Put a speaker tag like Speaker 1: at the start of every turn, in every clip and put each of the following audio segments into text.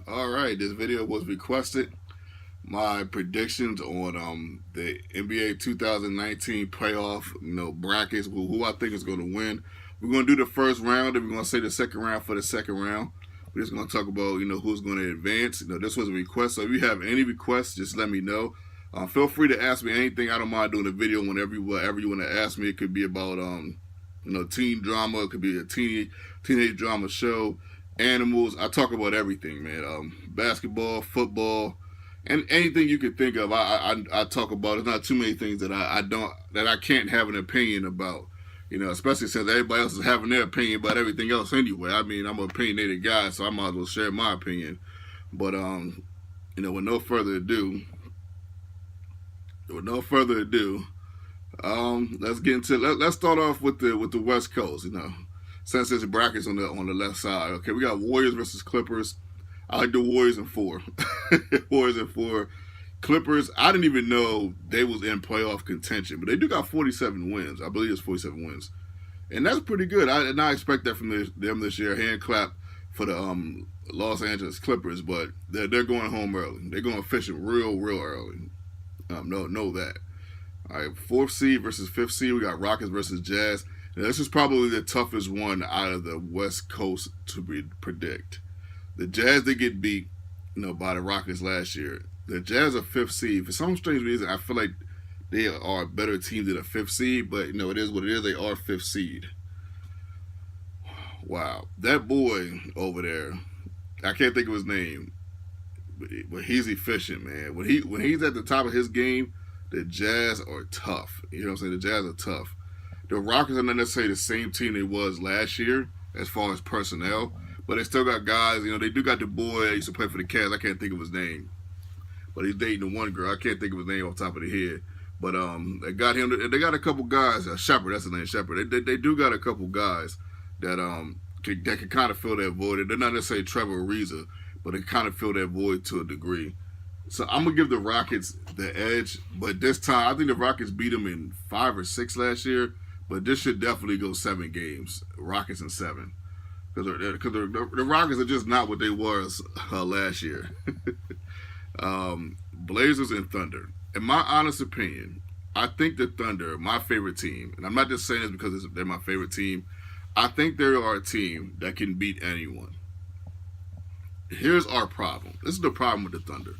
Speaker 1: All right, this video was requested. My predictions on the NBA 2019 playoff, brackets. Who I think is going to win. We're going to do the first round, and we're going to say the second round for the second round. We're just going to talk about who's going to advance. This was a request, so if you have any requests, just let me know. Feel free to ask me anything. I don't mind doing a video whatever you want to ask me. It could be about teen drama. It could be a teenage drama show. Animals. I talk about everything, man. Basketball, football, and anything you could think of. I talk about. There's not too many things that I can't have an opinion about. Especially since everybody else is having their opinion about everything else anyway. I mean, I'm an opinionated guy, so I might as well share my opinion. But with no further ado, let's get into. Let's start off with the West Coast. Since there's brackets on the left side. Okay, we got Warriors versus Clippers. I like the Warriors in 4. Warriors in 4. Clippers, I didn't even know they was in playoff contention, but they do got 47 wins. I believe it's 47 wins, and that's pretty good. I did not expect that from them this year. Hand clap for the Los Angeles Clippers, but they're going home early. They're going fishing real early. Know that. All right, 4th seed versus 5th seed. We got Rockets versus Jazz. Now, this is probably the toughest one out of the West Coast to predict. The Jazz, they get beat, by the Rockets last year. The Jazz are 5th seed. For some strange reason, I feel like they are a better team than a 5th seed, but it is what it is. They are 5th seed. Wow, that boy over there, I can't think of his name, but he's efficient, man. When he's at the top of his game, the Jazz are tough. You know what I'm saying? The Jazz are tough. The Rockets are not necessarily the same team they was last year as far as personnel, but they still got guys. They do got the boy that used to play for the Cavs. I can't think of his name, but he's dating the one girl. I can't think of his name off the top of the head. But they got him. They got a couple guys. Shepard, that's his name, Shepard. They do got a couple guys that can kind of fill that void. They're not necessarily Trevor Ariza, but they kind of fill that void to a degree. So I'm gonna give the Rockets the edge, but this time I think the Rockets beat them in 5 or 6 last year. But this should definitely go 7 games. Rockets in 7. Because the Rockets are just not what they was last year. Blazers and Thunder. In my honest opinion, I think the Thunder are my favorite team. And I'm not just saying this because they're my favorite team. I think they are a team that can beat anyone. Here's our problem. This is the problem with the Thunder.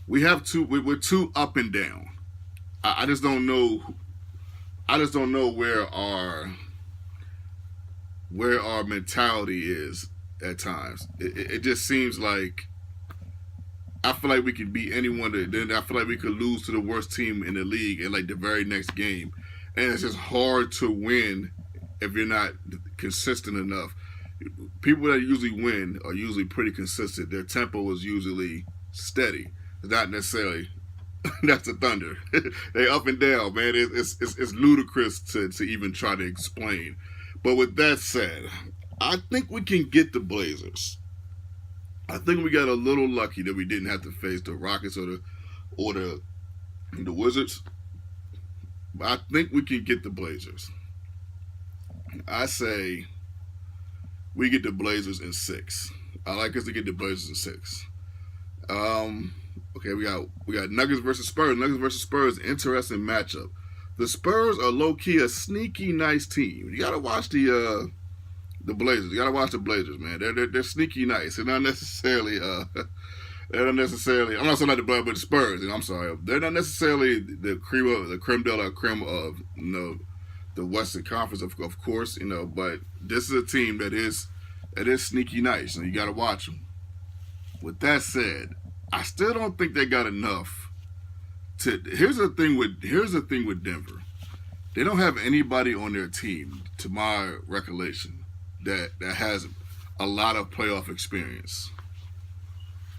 Speaker 1: We're too up and down. I just don't know. I just don't know where our mentality is at times. It just seems like I feel like we can beat anyone. Then I feel like we could lose to the worst team in the league in like the very next game, and it's just hard to win if you're not consistent enough. People that usually win are usually pretty consistent. Their tempo is usually steady. It's not necessarily. That's the Thunder. They up and down, man. It's ludicrous to even try to explain. But with that said, I think we can get the Blazers. I think we got a little lucky that we didn't have to face the Rockets or the Wizards. But I think we can get the Blazers. I say we get the Blazers in 6. I like us to get the Blazers in 6. Okay, we got Nuggets versus Spurs. Nuggets versus Spurs, interesting matchup. The Spurs are low key a sneaky nice team. You gotta watch the Blazers. You gotta watch the Blazers, man. They're sneaky nice. They're not necessarily they're not necessarily. I'm not saying like the Blazers, but the Spurs. I'm sorry. They're not necessarily the creme de la creme of the Western Conference, of course. But this is a team that is sneaky nice, and you gotta watch them. With that said, I still don't think they got enough to. Here's the thing with Denver. They don't have anybody on their team, to my recollection, that has a lot of playoff experience.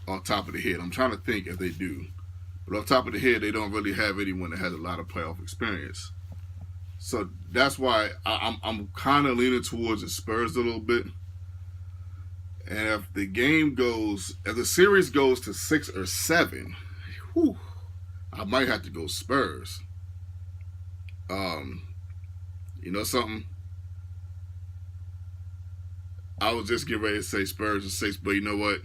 Speaker 1: Off top of the head, I'm trying to think if they do, but off top of the head, they don't really have anyone that has a lot of playoff experience. So that's why I'm kind of leaning towards the Spurs a little bit. And if the series goes to 6 or 7, I might have to go Spurs. You know something? I was just getting ready to say Spurs in 6, but you know what?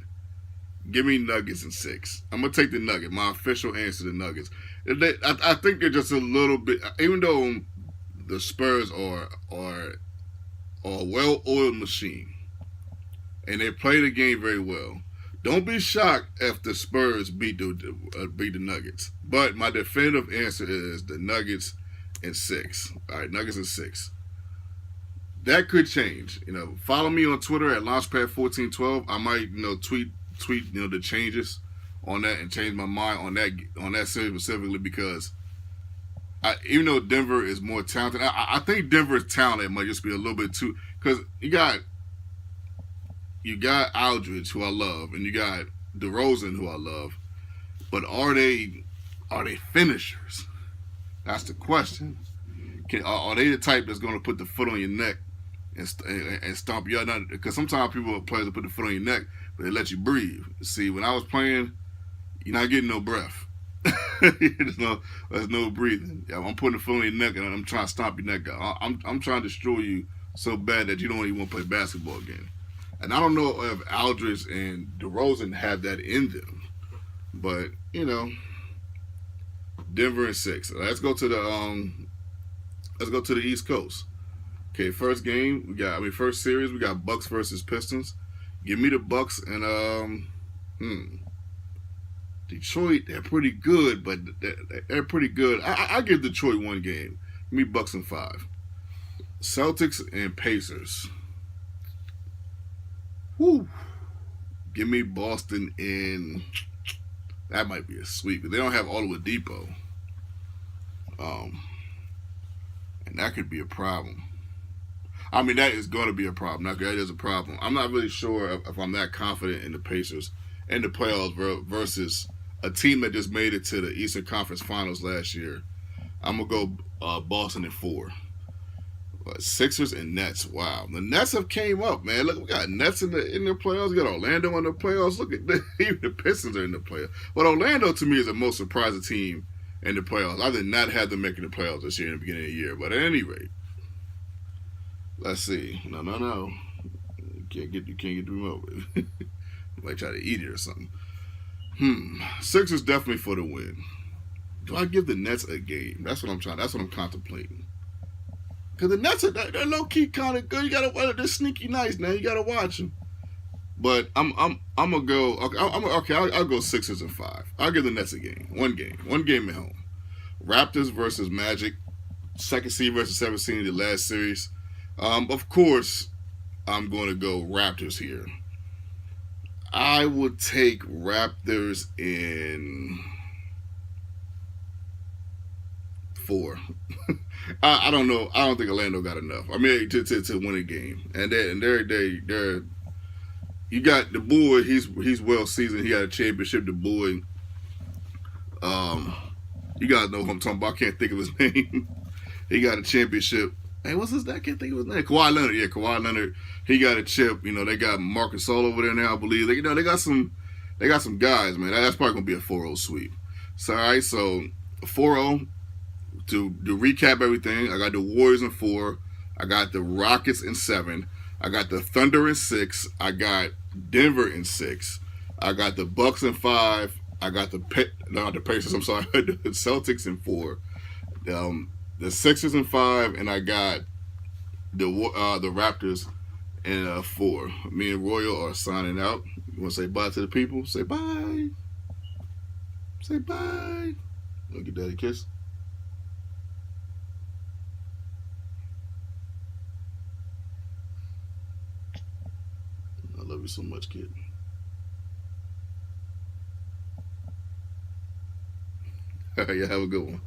Speaker 1: Give me Nuggets in 6. I'm gonna take the Nuggets. My official answer: the Nuggets. I think they're just a little bit. Even though the Spurs are a well-oiled machine and they play the game very well. Don't be shocked if the Spurs beat the Nuggets. But my definitive answer is the Nuggets in 6. All right, Nuggets in 6. That could change. Follow me on Twitter at Launchpad1412. I might tweet the changes on that and change my mind on that series specifically because even though Denver is more talented, I think Denver's talent might just be a little bit too because you got Aldridge, who I love, and you got DeRozan, who I love, but are they finishers? That's the question. Are they the type that's going to put the foot on your neck and stomp you out? Because sometimes players will put the foot on your neck, but they let you breathe. See, when I was playing, you're not getting no breath. there's no breathing. I'm putting the foot on your neck and I'm trying to stomp your neck out. I'm trying to destroy you so bad that you don't even want to play basketball again. And I don't know if Aldridge and DeRozan have that in them, but Denver in 6. Let's go to the East Coast. Okay, first series we got Bucks versus Pistons. Give me the Bucks and Detroit. They're pretty good, but they're pretty good. I give Detroit one game. Give me Bucks in 5. Celtics and Pacers. Woo. Give me Boston in. That might be a sweep. They don't have Oladipo. And that could be a problem. I mean, that is going to be a problem. That is a problem. I'm not really sure if I'm that confident in the Pacers in the playoffs versus a team that just made it to the Eastern Conference Finals last year. I'm going to go Boston in 4. Sixers and Nets. Wow, the Nets have came up, man. Look, we got Nets in the playoffs. We got Orlando in the playoffs. Look at even the Pistons are in the playoffs. But Orlando to me is the most surprising team in the playoffs. I did not have them making the playoffs this year in the beginning of the year. But at any rate, let's see. No. You can't get the remote. You might try to eat it or something. Sixers definitely for the win. Do I give the Nets a game? That's what I'm contemplating. Because the Nets they're low key kind of good. You gotta they're sneaky nice now. You gotta watch them. But I'm gonna go. Okay, I'll go Sixers and 5. I'll give the Nets a game. One game at home. Raptors versus Magic. Second seed versus 7th seed in the last series. Of course, I'm going to go Raptors here. I would take Raptors in 4. I don't know. I don't think Orlando got enough. I mean, to win a game, and they're. You got the boy. He's well seasoned. He got a championship. The boy. You guys know who I'm talking about. I can't think of his name. He got a championship. Hey, what's his name? I can't think of his name. Kawhi Leonard. Yeah, Kawhi Leonard. He got a chip. They got Marc Gasol over there now, I believe. They got some guys, man. That's probably gonna be a 4-0 sweep. So all right, so 4-0. To recap everything, I got the Warriors in 4. I got the Rockets in 7. I got the Thunder in 6. I got Denver in 6. I got the Bucks in 5. I got the Pacers. I'm sorry, the Celtics in 4. The Sixers in 5, and I got the Raptors in 4. Me and Royal are signing out. You want to say bye to the people? Say bye. Say bye. Want to give Daddy a kiss? I love you so much, kid. Yeah, have a good one.